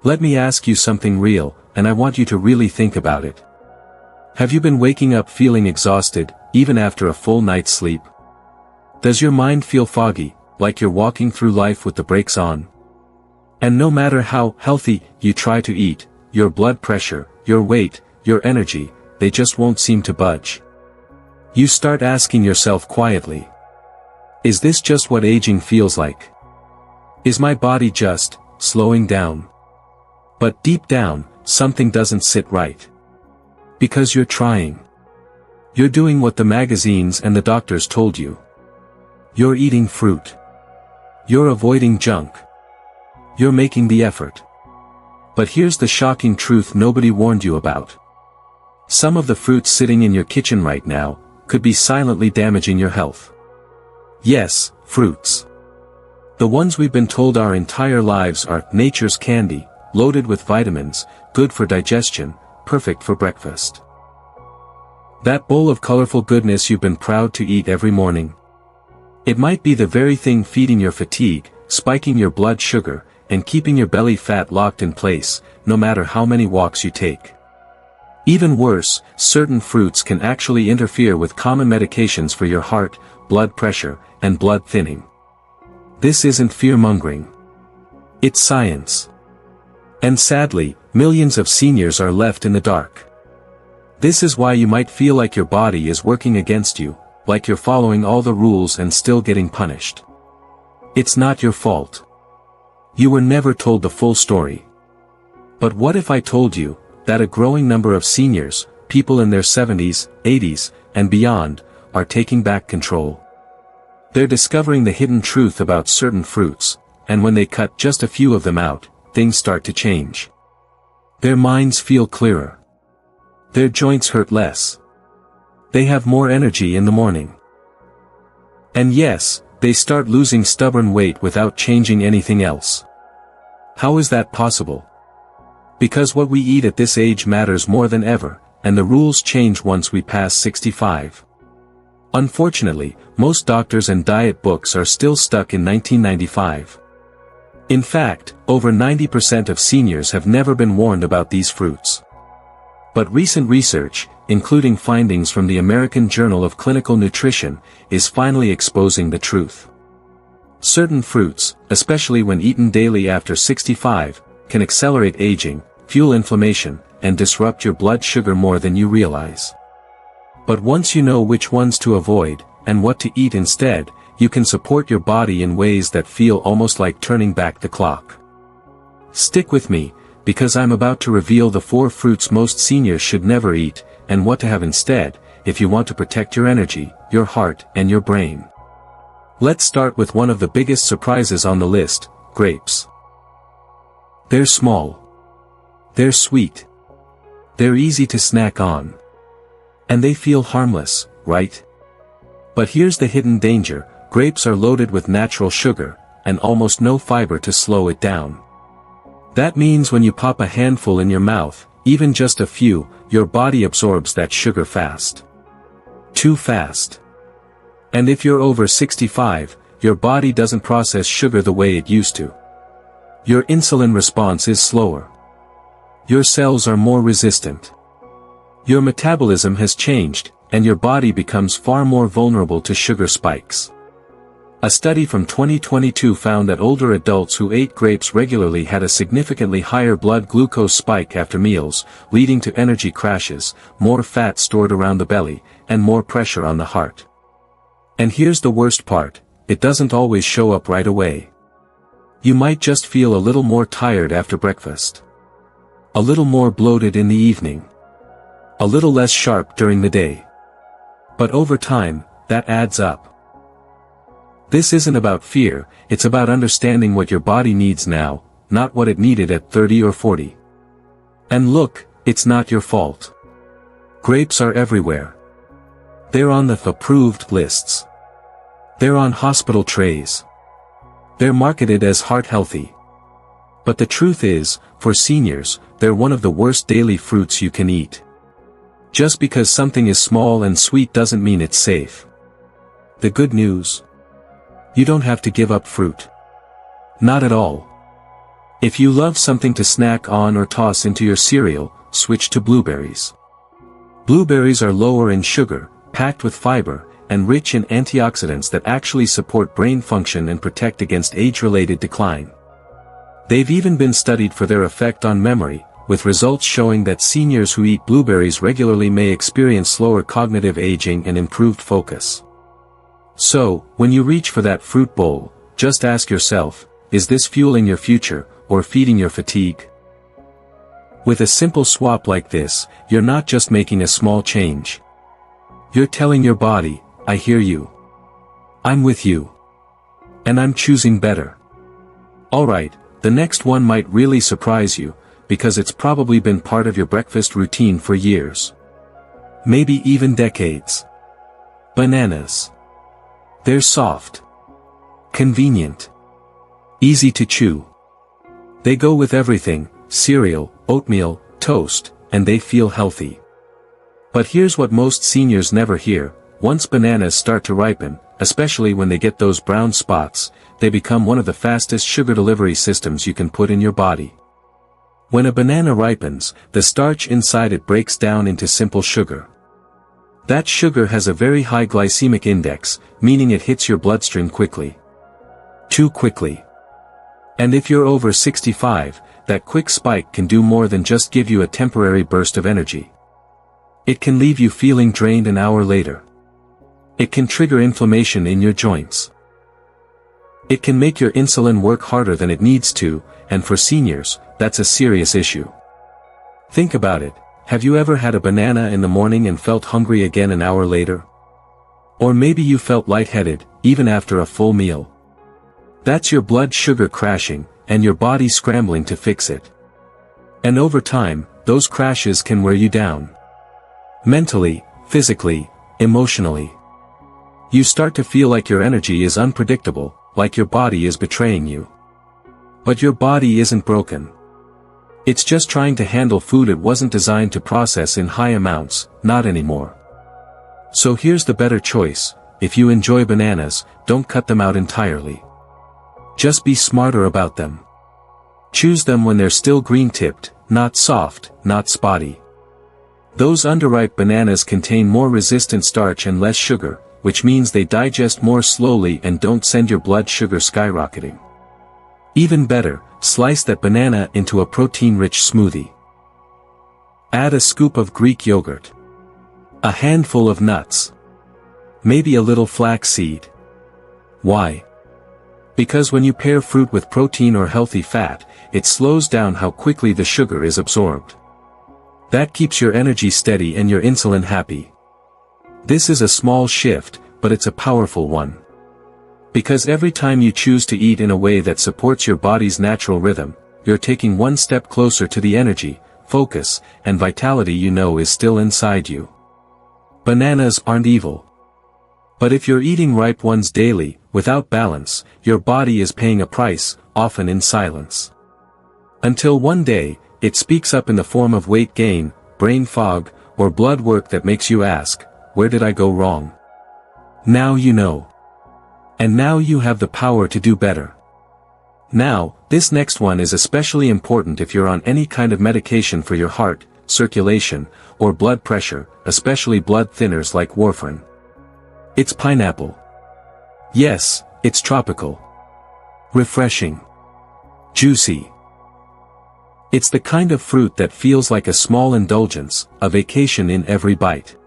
Let me ask you something real, and I want you to really think about it. Have you been waking up feeling exhausted, even after a full night's sleep? Does your mind feel foggy, like you're walking through life with the brakes on? And no matter how healthy you try to eat, your blood pressure, your weight, your energy, they just won't seem to budge. You start asking yourself quietly, is this just what aging feels like? Is my body just slowing down? But deep down, something doesn't sit right. Because you're trying. You're doing what the magazines and the doctors told you. You're eating fruit. You're avoiding junk. You're making the effort. But here's the shocking truth nobody warned you about. Some of the fruits sitting in your kitchen right now could be silently damaging your health. Yes, fruits. The ones we've been told our entire lives are nature's candy, loaded with vitamins, good for digestion, perfect for breakfast. That bowl of colorful goodness you've been proud to eat every morning. It might be the very thing feeding your fatigue, spiking your blood sugar, and keeping your belly fat locked in place, no matter how many walks you take. Even worse, certain fruits can actually interfere with common medications for your heart, blood pressure, and blood thinning. This isn't fear-mongering. It's science. And sadly, millions of seniors are left in the dark. This is why you might feel like your body is working against you, like you're following all the rules and still getting punished. It's not your fault. You were never told the full story. But what if I told you that a growing number of seniors, people in their 70s, 80s, and beyond, are taking back control? They're discovering the hidden truth about certain fruits, and when they cut just a few of them out, things start to change. Their minds feel clearer. Their joints hurt less. They have more energy in the morning. And yes, they start losing stubborn weight without changing anything else. How is that possible? Because what we eat at this age matters more than ever, and the rules change once we pass 65. Unfortunately, most doctors and diet books are still stuck in 1995. In fact, over 90% of seniors have never been warned about these fruits. But recent research, including findings from the American Journal of Clinical Nutrition, is finally exposing the truth. Certain fruits, especially when eaten daily after 65, can accelerate aging, fuel inflammation, and disrupt your blood sugar more than you realize. But once you know which ones to avoid, and what to eat instead, you can support your body in ways that feel almost like turning back the clock. Stick with me, because I'm about to reveal the 4 fruits most seniors should never eat, and what to have instead, if you want to protect your energy, your heart, and your brain. Let's start with one of the biggest surprises on the list, grapes. They're small. They're sweet. They're easy to snack on. And they feel harmless, right? But here's the hidden danger: grapes are loaded with natural sugar, and almost no fiber to slow it down. That means when you pop a handful in your mouth, even just a few, your body absorbs that sugar fast. Too fast. And if you're over 65, your body doesn't process sugar the way it used to. Your insulin response is slower. Your cells are more resistant. Your metabolism has changed, and your body becomes far more vulnerable to sugar spikes. A study from 2022 found that older adults who ate grapes regularly had a significantly higher blood glucose spike after meals, leading to energy crashes, more fat stored around the belly, and more pressure on the heart. And here's the worst part: it doesn't always show up right away. You might just feel a little more tired after breakfast. A little more bloated in the evening. A little less sharp during the day. But over time, that adds up. This isn't about fear, it's about understanding what your body needs now, not what it needed at 30 or 40. And look, it's not your fault. Grapes are everywhere. They're on the approved lists. They're on hospital trays. They're marketed as heart-healthy. But the truth is, for seniors, they're one of the worst daily fruits you can eat. Just because something is small and sweet doesn't mean it's safe. The good news? You don't have to give up fruit. Not at all. If you love something to snack on or toss into your cereal, switch to blueberries. Blueberries are lower in sugar, packed with fiber, and rich in antioxidants that actually support brain function and protect against age-related decline. They've even been studied for their effect on memory, with results showing that seniors who eat blueberries regularly may experience slower cognitive aging and improved focus. So, when you reach for that fruit bowl, just ask yourself, is this fueling your future, or feeding your fatigue? With a simple swap like this, you're not just making a small change. You're telling your body, I hear you. I'm with you. And I'm choosing better. Alright, the next one might really surprise you, because it's probably been part of your breakfast routine for years. Maybe even decades. Bananas. They're soft. Convenient. Easy to chew. They go with everything, cereal, oatmeal, toast, and they feel healthy. But here's what most seniors never hear: once bananas start to ripen, especially when they get those brown spots, they become one of the fastest sugar delivery systems you can put in your body. When a banana ripens, the starch inside it breaks down into simple sugar. That sugar has a very high glycemic index, meaning it hits your bloodstream quickly. Too quickly. And if you're over 65, that quick spike can do more than just give you a temporary burst of energy. It can leave you feeling drained an hour later. It can trigger inflammation in your joints. It can make your insulin work harder than it needs to, and for seniors, that's a serious issue. Think about it, have you ever had a banana in the morning and felt hungry again an hour later? Or maybe you felt lightheaded, even after a full meal. That's your blood sugar crashing, and your body scrambling to fix it. And over time, those crashes can wear you down. Mentally, physically, emotionally. You start to feel like your energy is unpredictable, like your body is betraying you. But your body isn't broken. It's just trying to handle food it wasn't designed to process in high amounts, not anymore. So here's the better choice: if you enjoy bananas, don't cut them out entirely. Just be smarter about them. Choose them when they're still green-tipped, not soft, not spotty. Those underripe bananas contain more resistant starch and less sugar, which means they digest more slowly and don't send your blood sugar skyrocketing. Even better, slice that banana into a protein-rich smoothie. Add a scoop of Greek yogurt. A handful of nuts. Maybe a little flax seed. Why? Because when you pair fruit with protein or healthy fat, it slows down how quickly the sugar is absorbed. That keeps your energy steady and your insulin happy. This is a small shift, but it's a powerful one. Because every time you choose to eat in a way that supports your body's natural rhythm, you're taking one step closer to the energy, focus, and vitality you know is still inside you. Bananas aren't evil. But if you're eating ripe ones daily, without balance, your body is paying a price, often in silence. Until one day, it speaks up in the form of weight gain, brain fog, or blood work that makes you ask, where did I go wrong? Now you know. And now you have the power to do better. Now, this next one is especially important if you're on any kind of medication for your heart, circulation, or blood pressure, especially blood thinners like warfarin. It's pineapple. Yes, it's tropical. Refreshing. Juicy. It's the kind of fruit that feels like a small indulgence, a vacation in every bite.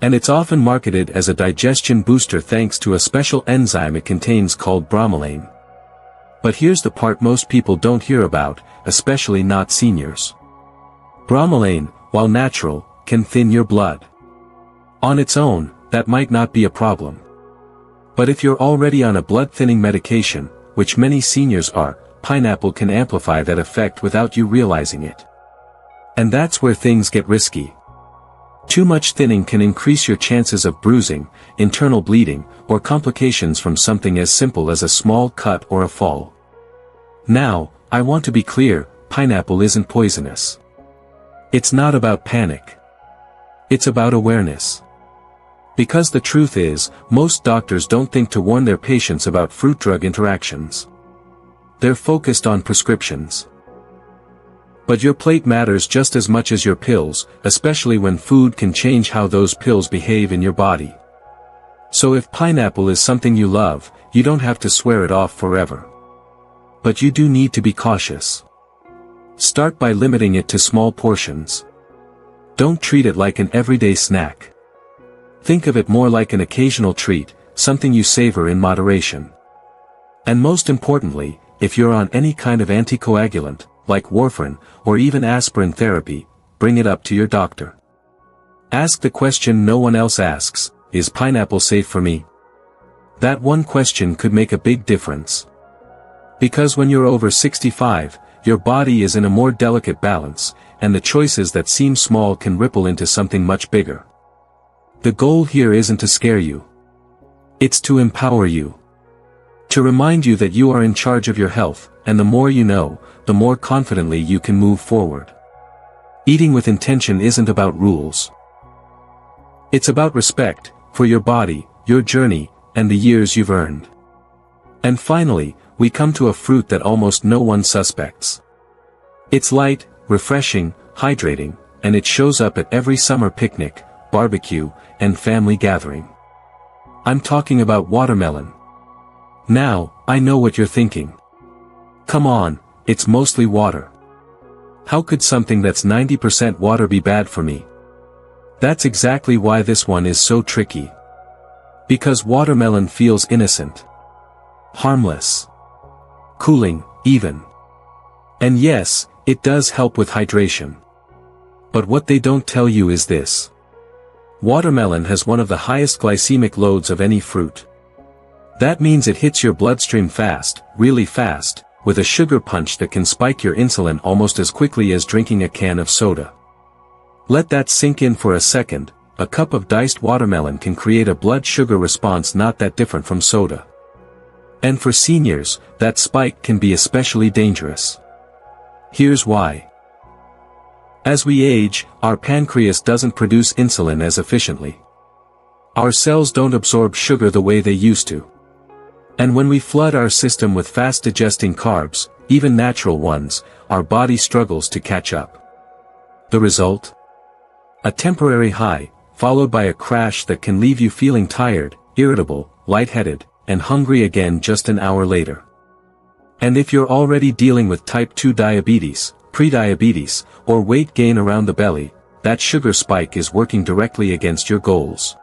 And it's often marketed as a digestion booster thanks to a special enzyme it contains called bromelain. But here's the part most people don't hear about, especially not seniors. Bromelain, while natural, can thin your blood. On its own, that might not be a problem. But if you're already on a blood-thinning medication, which many seniors are, pineapple can amplify that effect without you realizing it. And that's where things get risky. Too much thinning can increase your chances of bruising, internal bleeding, or complications from something as simple as a small cut or a fall. Now, I want to be clear, pineapple isn't poisonous. It's not about panic. It's about awareness. Because the truth is, most doctors don't think to warn their patients about fruit-drug interactions. they're focused on prescriptions. But your plate matters just as much as your pills, especially when food can change how those pills behave in your body. So if pineapple is something you love, you don't have to swear it off forever. But you do need to be cautious. Start by limiting it to small portions. Don't treat it like an everyday snack. Think of it more like an occasional treat, something you savor in moderation. And most importantly, if you're on any kind of anticoagulant, like warfarin, or even aspirin therapy, bring it up to your doctor. Ask the question no one else asks, is pineapple safe for me? That one question could make a big difference. Because when you're over 65, your body is in a more delicate balance, and the choices that seem small can ripple into something much bigger. The goal here isn't to scare you. It's to empower you. To remind you that you are in charge of your health, and the more you know, the more confidently you can move forward. Eating with intention isn't about rules. It's about respect, for your body, your journey, and the years you've earned. And finally, we come to a fruit that almost no one suspects. It's light, refreshing, hydrating, and it shows up at every summer picnic, barbecue, and family gathering. I'm talking about watermelon. Now, I know what you're thinking. Come on, it's mostly water. How could something that's 90% water be bad for me? That's exactly why this one is so tricky. Because watermelon feels innocent. Harmless. Cooling, even. And yes, it does help with hydration. But what they don't tell you is this. Watermelon has one of the highest glycemic loads of any fruit. That means it hits your bloodstream fast, really fast, with a sugar punch that can spike your insulin almost as quickly as drinking a can of soda. Let that sink in for a second. A cup of diced watermelon can create a blood sugar response not that different from soda. And for seniors, that spike can be especially dangerous. Here's why. As we age, our pancreas doesn't produce insulin as efficiently. Our cells don't absorb sugar the way they used to. And when we flood our system with fast-digesting carbs, even natural ones, our body struggles to catch up. The result? A temporary high, followed by a crash that can leave you feeling tired, irritable, lightheaded, and hungry again just an hour later. And if you're already dealing with type 2 diabetes, prediabetes, or weight gain around the belly, that sugar spike is working directly against your goals.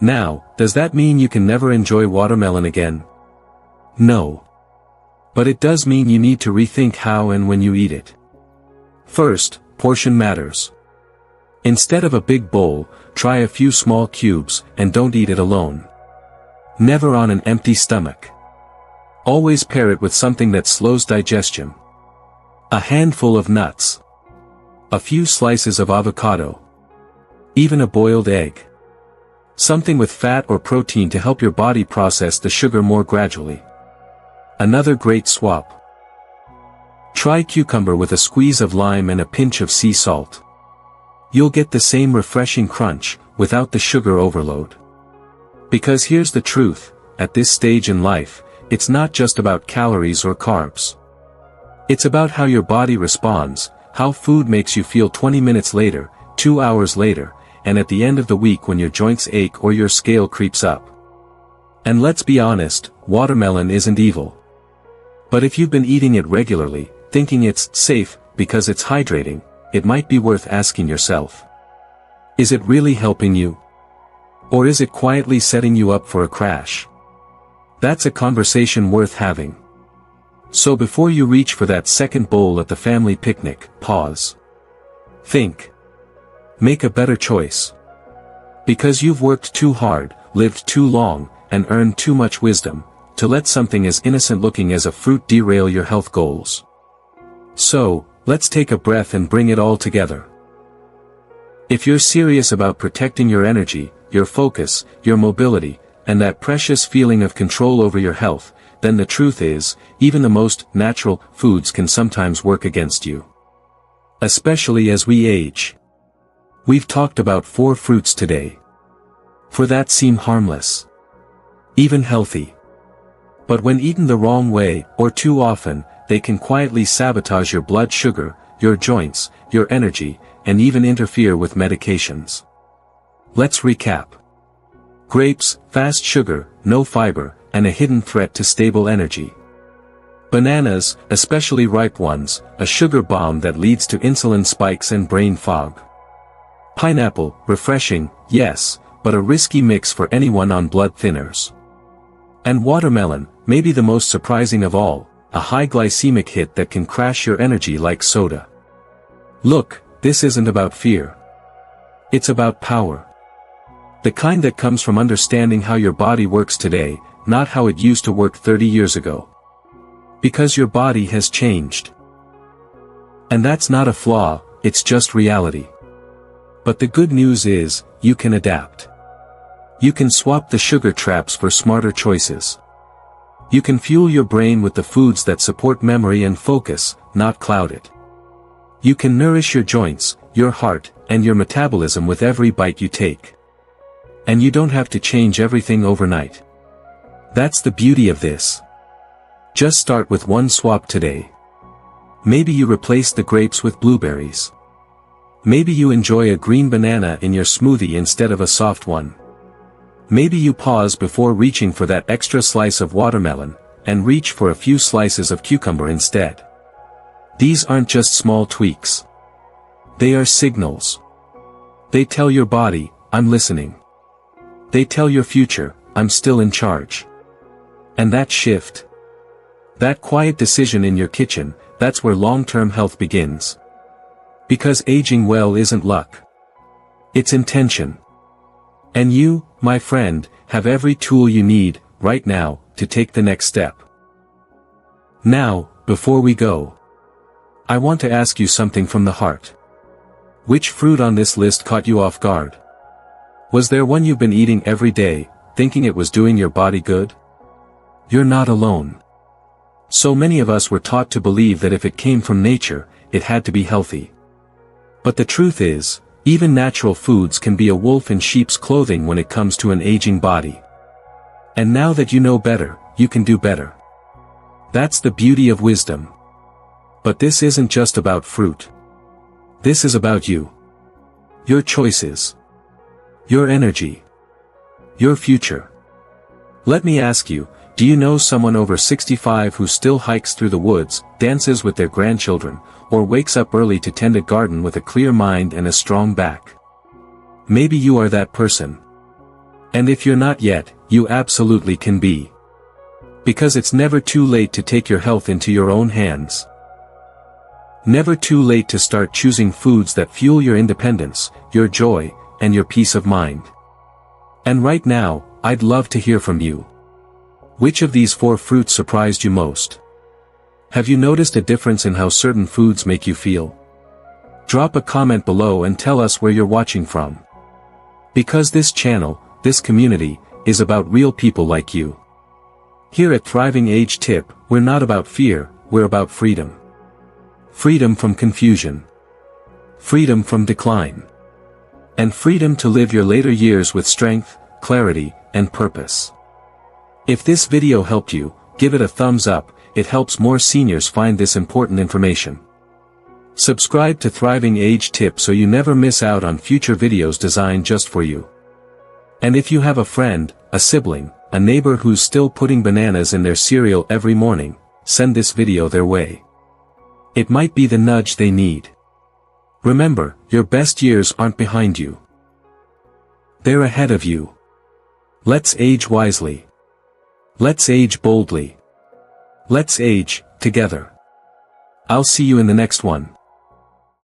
Now, does that mean you can never enjoy watermelon again? No. But it does mean you need to rethink how and when you eat it. First, portion matters. Instead of a big bowl, try a few small cubes, and don't eat it alone. Never on an empty stomach. Always pair it with something that slows digestion. A handful of nuts. A few slices of avocado. Even a boiled egg. Something with fat or protein to help your body process the sugar more gradually. Another great swap. Try cucumber with a squeeze of lime and a pinch of sea salt. You'll get the same refreshing crunch, without the sugar overload. Because here's the truth, at this stage in life, it's not just about calories or carbs. It's about how your body responds, how food makes you feel 20 minutes later, 2 hours later, and at the end of the week when your joints ache or your scale creeps up. And let's be honest, watermelon isn't evil. But if you've been eating it regularly, thinking it's safe because it's hydrating, it might be worth asking yourself. Is it really helping you? Or is it quietly setting you up for a crash? That's a conversation worth having. So before you reach for that second bowl at the family picnic, pause. Think. Make a better choice. Because you've worked too hard, lived too long, and earned too much wisdom, to let something as innocent looking as a fruit derail your health goals. So, let's take a breath and bring it all together. If you're serious about protecting your energy, your focus, your mobility, and that precious feeling of control over your health, then the truth is, even the most natural foods can sometimes work against you. Especially as we age. We've talked about 4 fruits today. For that seem harmless. Even healthy. But when eaten the wrong way, or too often, they can quietly sabotage your blood sugar, your joints, your energy, and even interfere with medications. Let's recap. Grapes, fast sugar, no fiber, and a hidden threat to stable energy. Bananas, especially ripe ones, a sugar bomb that leads to insulin spikes and brain fog. Pineapple, refreshing, yes, but a risky mix for anyone on blood thinners. And watermelon, maybe the most surprising of all, a high glycemic hit that can crash your energy like soda. Look, this isn't about fear. It's about power. The kind that comes from understanding how your body works today, not how it used to work 30 years ago. Because your body has changed. And that's not a flaw, it's just reality. But the good news is, you can adapt. You can swap the sugar traps for smarter choices. You can fuel your brain with the foods that support memory and focus, not cloud it. You can nourish your joints, your heart, and your metabolism with every bite you take. And you don't have to change everything overnight. That's the beauty of this. Just start with one swap today. Maybe you replace the grapes with blueberries. Maybe you enjoy a green banana in your smoothie instead of a soft one. Maybe you pause before reaching for that extra slice of watermelon, and reach for a few slices of cucumber instead. These aren't just small tweaks. They are signals. They tell your body, I'm listening. They tell your future, I'm still in charge. And that shift, that quiet decision in your kitchen, that's where long-term health begins. Because aging well isn't luck. It's intention. And you, my friend, have every tool you need, right now, to take the next step. Now, before we go, I want to ask you something from the heart. Which fruit on this list caught you off guard? Was there one you've been eating every day, thinking it was doing your body good? You're not alone. So many of us were taught to believe that if it came from nature, it had to be healthy. But the truth is, even natural foods can be a wolf in sheep's clothing when it comes to an aging body. And now that you know better, you can do better. That's the beauty of wisdom. But this isn't just about fruit. This is about you. Your choices. Your energy. Your future. Let me ask you, do you know someone over 65 who still hikes through the woods, dances with their grandchildren, or wakes up early to tend a garden with a clear mind and a strong back? Maybe you are that person. And if you're not yet, you absolutely can be. Because it's never too late to take your health into your own hands. Never too late to start choosing foods that fuel your independence, your joy, and your peace of mind. And right now, I'd love to hear from you. Which of these 4 fruits surprised you most? Have you noticed a difference in how certain foods make you feel? Drop a comment below and tell us where you're watching from. Because this channel, this community, is about real people like you. Here at Thriving Age Tip, we're not about fear, we're about freedom. Freedom from confusion. Freedom from decline. And freedom to live your later years with strength, clarity, and purpose. If this video helped you, give it a thumbs up, it helps more seniors find this important information. Subscribe to Thriving Age Tip so you never miss out on future videos designed just for you. And if you have a friend, a sibling, a neighbor who's still putting bananas in their cereal every morning, send this video their way. It might be the nudge they need. Remember, your best years aren't behind you. They're ahead of you. Let's age wisely. Let's age boldly. Let's age together. I'll see you in the next one.